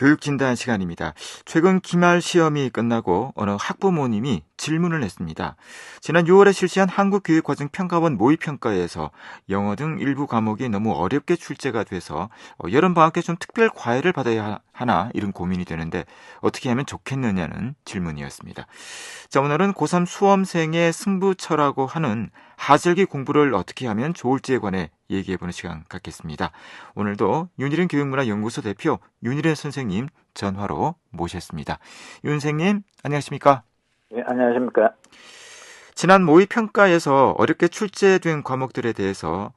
교육 진단 시간입니다. 최근 기말 시험이 끝나고 어느 학부모님이 질문을 했습니다. 지난 6월에 실시한 한국교육과정평가원 모의평가에서 영어 등 일부 과목이 너무 어렵게 출제가 돼서 여름방학 때 좀 특별 과외를 받아야 하나 이런 고민이 되는데 어떻게 하면 좋겠느냐는 질문이었습니다. 자, 오늘은 고3 수험생의 승부처라고 하는 하절기 공부를 어떻게 하면 좋을지에 관해 얘기해보는 시간 갖겠습니다. 오늘도 윤희린 교육문화연구소 대표 윤희린 선생님 전화로 모셨습니다. 윤 선생님 안녕하십니까? 네, 안녕하십니까? 지난 모의평가에서 어렵게 출제된 과목들에 대해서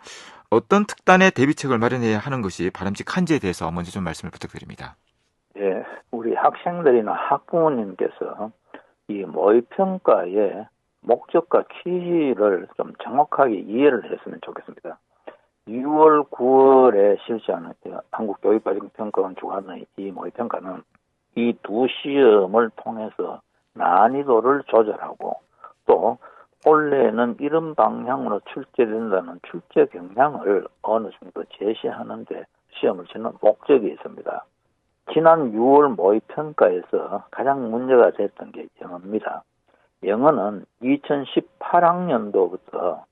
어떤 특단의 대비책을 마련해야 하는 것이 바람직한지에 대해서 먼저 좀 말씀을 부탁드립니다. 예, 우리 학생들이나 학부모님께서 이 모의평가의 목적과 취지를 좀 정확하게 이해를 했으면 좋겠습니다. 6월, 9월에 실시하는 한국교육과정평가원 주관의 이 모의평가는 이 두 시험을 통해서 난이도를 조절하고 또 올해는 이런 방향으로 출제된다는 출제 경향을 어느 정도 제시하는데 시험을 치는 목적이 있습니다. 지난 6월 모의평가에서 가장 문제가 됐던 게 영어입니다. 영어는 2018학년도부터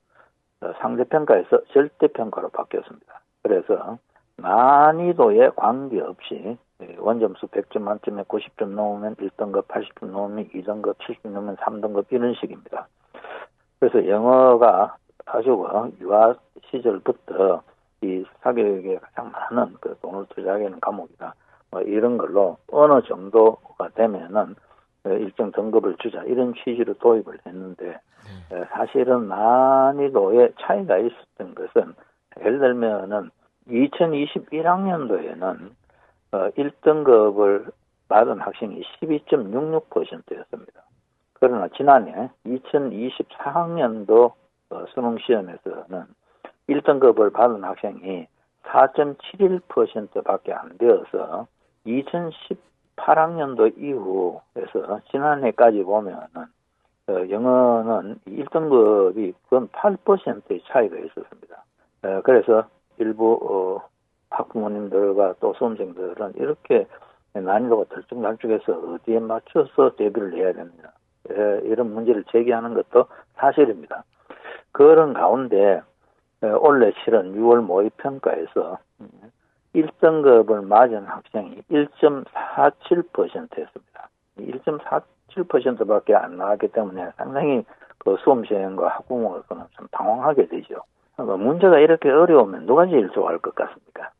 상대평가에서 절대평가로 바뀌었습니다. 그래서 난이도에 관계없이 원점수 100점 만점에 90점 넘으면 1등급, 80점 넘으면 2등급, 70점 넘으면 3등급 이런 식입니다. 그래서 영어가 아주 유아 시절부터 이 사교육에 가장 많은 그 돈을 투자하게 하는 과목이다. 이런 걸로 어느 정도가 되면은 일정 등급을 주자 이런 취지로 도입을 했는데 사실은 난이도에 차이가 있었던 것은 예를 들면은 2021학년도에는 1등급을 받은 학생이 12.66%였습니다. 그러나 지난해 2024학년도 수능 시험에서는 1등급을 받은 학생이 4.71%밖에 안 되어서 2018학년도 이후에서 지난해까지 보면은 영어는 1등급이 건 8%의 차이가 있었습니다. 그래서 일부 학부모님들과 또 수험생들은 이렇게 난이도가 들쭉날쭉해서 어디에 맞춰서 대비를 해야 되느냐 이런 문제를 제기하는 것도 사실입니다. 그런 가운데 올해 실은 6월 모의평가에서 1등급을 맞은 학생이 1.47%였습니다. 1.47%밖에 안 나왔기 때문에 상당히 그 수험생과 학부모로서는 좀 당황하게 되죠. 문제가 이렇게 어려우면 누가 제일 좋아할 것 같습니까?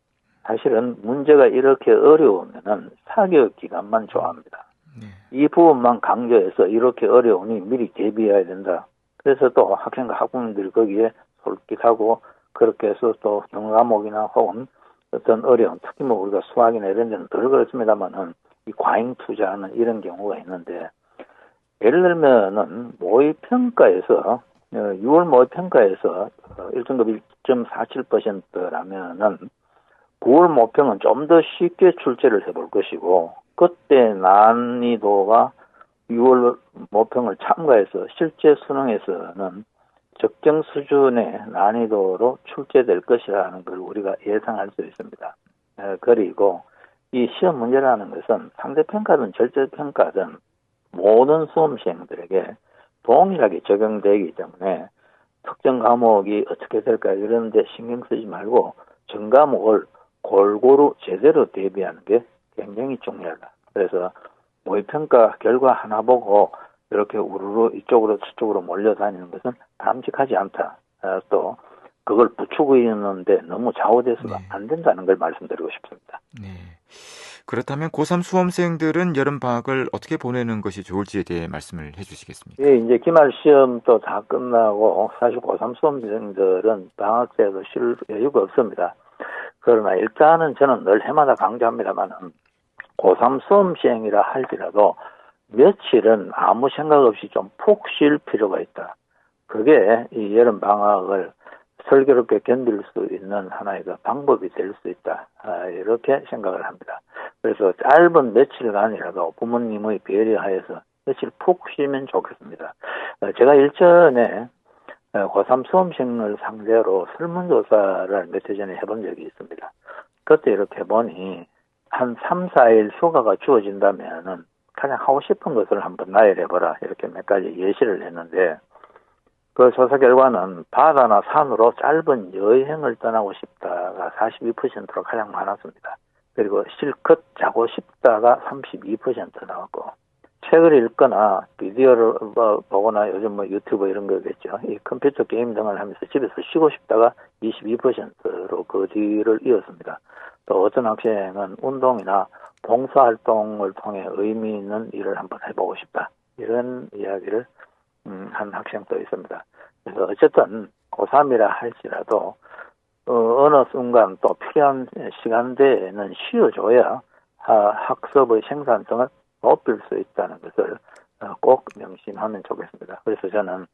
사실은 문제가 이렇게 어려우면은 사교육 기관만 좋아합니다. 이 부분만 강조해서 이렇게 어려우니 미리 대비해야 된다. 그래서 또 학생과 학부모님들이 거기에 솔깃하고 그렇게 해서 또 영어 과목이나 혹은 어떤 어려운 특히 뭐 우리가 수학이나 이런 데는 덜 그렇습니다만은 이 과잉 투자하는 이런 경우가 있는데 예를 들면은 모의평가에서 6월 모의평가에서 1등급 1.47%라면은 9월 모평은 좀 더 쉽게 출제를 해볼 것이고 그때 난이도가 6월 모평을 참가해서 실제 수능에서는 적정 수준의 난이도로 출제될 것이라는 걸 우리가 예상할 수 있습니다. 그리고 이 시험 문제라는 것은 상대평가든 절대평가든 모든 수험생들에게 동일하게 적용되기 때문에 특정 과목이 어떻게 될까 이런 데 신경 쓰지 말고 전 과목을 골고루 제대로 대비하는 게 굉장히 중요하다. 그래서 모의평가 결과 하나 보고 이렇게 우르르 이쪽으로 저쪽으로 몰려다니는 것은 바람직하지 않다. 또 그걸 부추고 있는데 너무 좌우돼서는 안 된다는 걸 말씀드리고 싶습니다. 네. 그렇다면 고3 수험생들은 여름방학을 어떻게 보내는 것이 좋을지에 대해 말씀을 해주시겠습니까? 예, 이제 기말 시험도 다 끝나고 사실 고3 수험생들은 방학 때도 쉴 여유가 없습니다. 그러나 일단은 저는 늘 해마다 강조합니다만은 고3 수험생이라 할지라도 며칠은 아무 생각 없이 좀 푹 쉴 필요가 있다. 그게 이 여름 방학을 슬기롭게 견딜 수 있는 하나의 그 방법이 될 수 있다. 이렇게 생각을 합니다. 그래서 짧은 며칠간이라도 부모님의 배려하에서 며칠 푹 쉬면 좋겠습니다. 제가 일전에 고3 수험생을 상대로 설문조사를 몇 해 전에 해본 적이 있습니다. 그때 이렇게 보니 한 3, 4일 휴가가 주어진다면은 가장 하고 싶은 것을 한번 나열해보라. 이렇게 몇 가지 예시를 했는데, 그 조사 결과는 바다나 산으로 짧은 여행을 떠나고 싶다가 42%로 가장 많았습니다. 그리고 실컷 자고 싶다가 32% 나왔고, 책을 읽거나 비디오를 보거나 요즘 유튜브 이런 거겠죠. 이 컴퓨터 게임 등을 하면서 집에서 쉬고 싶다가 22%로 그 뒤를 이었습니다. 또 어떤 학생은 운동이나 봉사활동을 통해 의미 있는 일을 한번 해보고 싶다. 이런 이야기를 한 학생도 있습니다. 그래서 어쨌든 고3이라 할지라도 어느 순간 또 필요한 시간대에는 쉬어줘야 학습의 생산성을 높일 수 있다는 것을 꼭 명심하면 좋겠습니다. 그래서 저는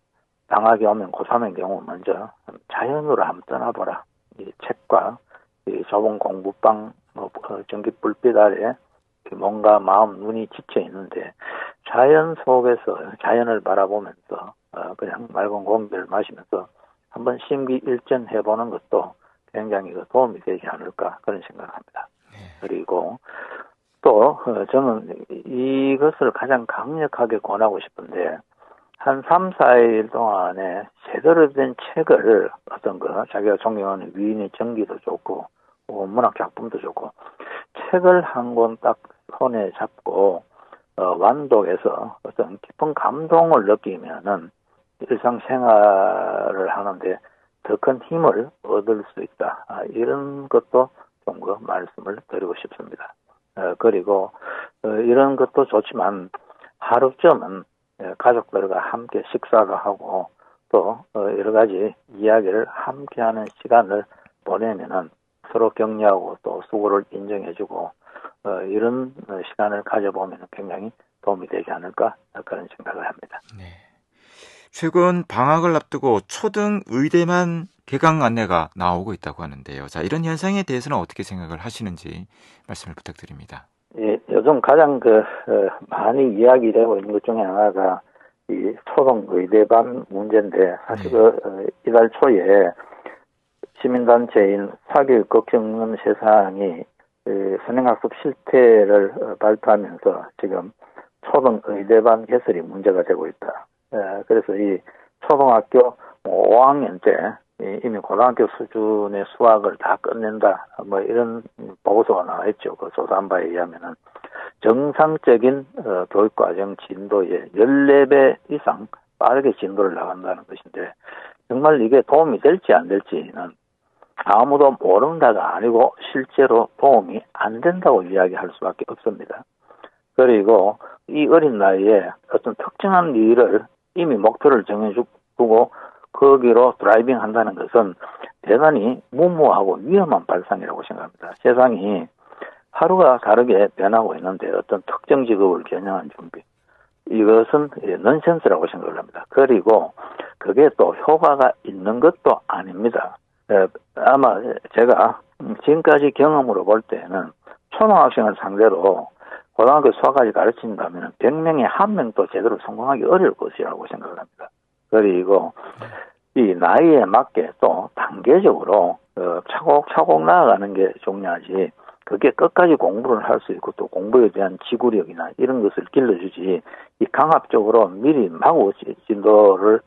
방학이 오면 고3의 경우 먼저 자연으로 한번 떠나보라. 이 책과 이 좁은 공부방 전기 불빛 아래 뭔가 마음 눈이 지쳐 있는데 자연 속에서 자연을 바라보면서 그냥 맑은 공기를 마시면서 한번 심기일전 해보는 것도 굉장히 도움이 되지 않을까 그런 생각을 합니다. 그리고 또 저는 이것을 가장 강력하게 권하고 싶은데 한 3, 4일 동안에 제대로 된 책을 어떤 자기가 존경하는 위인의 전기도 좋고 문학 작품도 좋고 책을 한 권 딱 손에 잡고 완독해서 어떤 깊은 감동을 느끼면은 일상생활을 하는데 더 큰 힘을 얻을 수 있다. 이런 것도 좀 말씀을 드리고 싶습니다. 그리고 이런 것도 좋지만 하루쯤은 가족들과 함께 식사를 하고 또 여러 가지 이야기를 함께하는 시간을 보내면은 서로 격려하고 또 수고를 인정해주고 이런 시간을 가져보면 굉장히 도움이 되지 않을까 그런 생각을 합니다. 네. 최근 방학을 앞두고 초등 의대만 개강 안내가 나오고 있다고 하는데요. 자, 이런 현상에 대해서는 어떻게 생각을 하시는지 말씀을 부탁드립니다. 예, 요즘 가장 많이 이야기되고 있는 것 중에 하나가 이 초등 의대반 문제인데 사실 이달 초에 시민단체인 사교육걱정은 세상이 선행학습 실태를 발표하면서 지금 초등 의대반 개설이 문제가 되고 있다. 그래서 이 초등학교 5학년 때 이미 고등학교 수준의 수학을 다 끝낸다. 이런 보고서가 나와있죠. 그 조사한 바에 의하면은 정상적인 교육과정 진도의 14배 이상 빠르게 진도를 나간다는 것인데 정말 이게 도움이 될지 안 될지는 아무도 모른다가 아니고 실제로 도움이 안 된다고 이야기할 수밖에 없습니다. 그리고 이 어린 나이에 어떤 특정한 일을 이미 목표를 정해주고 거기로 드라이빙 한다는 것은 대단히 무모하고 위험한 발상이라고 생각합니다. 세상이 하루가 다르게 변하고 있는데 어떤 특정 직업을 겨냥한 준비. 이것은 넌센스라고 생각을 합니다. 그리고 그게 또 효과가 있는 것도 아닙니다. 아마 제가 지금까지 경험으로 볼 때는 초등학생을 상대로 고등학교 수학까지 가르친다면 100명에 1명도 제대로 성공하기 어려울 것이라고 생각을 합니다. 그리고 이 나이에 맞게 또 단계적으로 차곡차곡 나아가는 게 중요하지 그게 끝까지 공부를 할 수 있고 또 공부에 대한 지구력이나 이런 것을 길러주지 이 강압적으로 미리 마구 진도를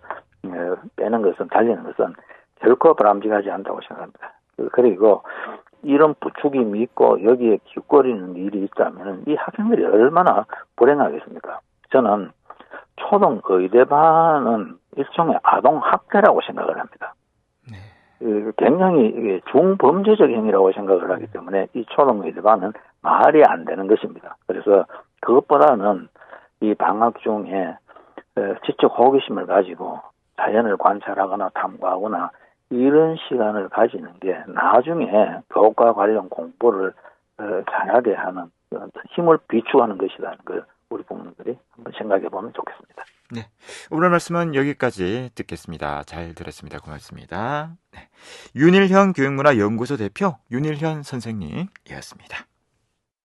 빼는 것은 달리는 것은 결코 바람직하지 않다고 생각합니다. 그리고 이런 부추김이 있고 여기에 기웃거리는 일이 있다면 이 학생들이 얼마나 불행하겠습니까? 저는 초등 의대반은 일종의 아동학대라고 생각을 합니다. 굉장히 중범죄적 행위라고 생각을 하기 때문에 이 초등 의대반은 말이 안 되는 것입니다. 그래서 그것보다는 이 방학 중에 지적 호기심을 가지고 자연을 관찰하거나 탐구하거나 이런 시간을 가지는 게 나중에 교육과 관련 공부를 잘하게 하는 힘을 비추하는 것이라는 걸 우리 부모님들이 한번 생각해 보면 좋겠습니다. 네, 오늘 말씀은 여기까지 듣겠습니다. 잘 들었습니다. 고맙습니다. 네. 윤일현 교육문화연구소 대표 윤일현 선생님이었습니다.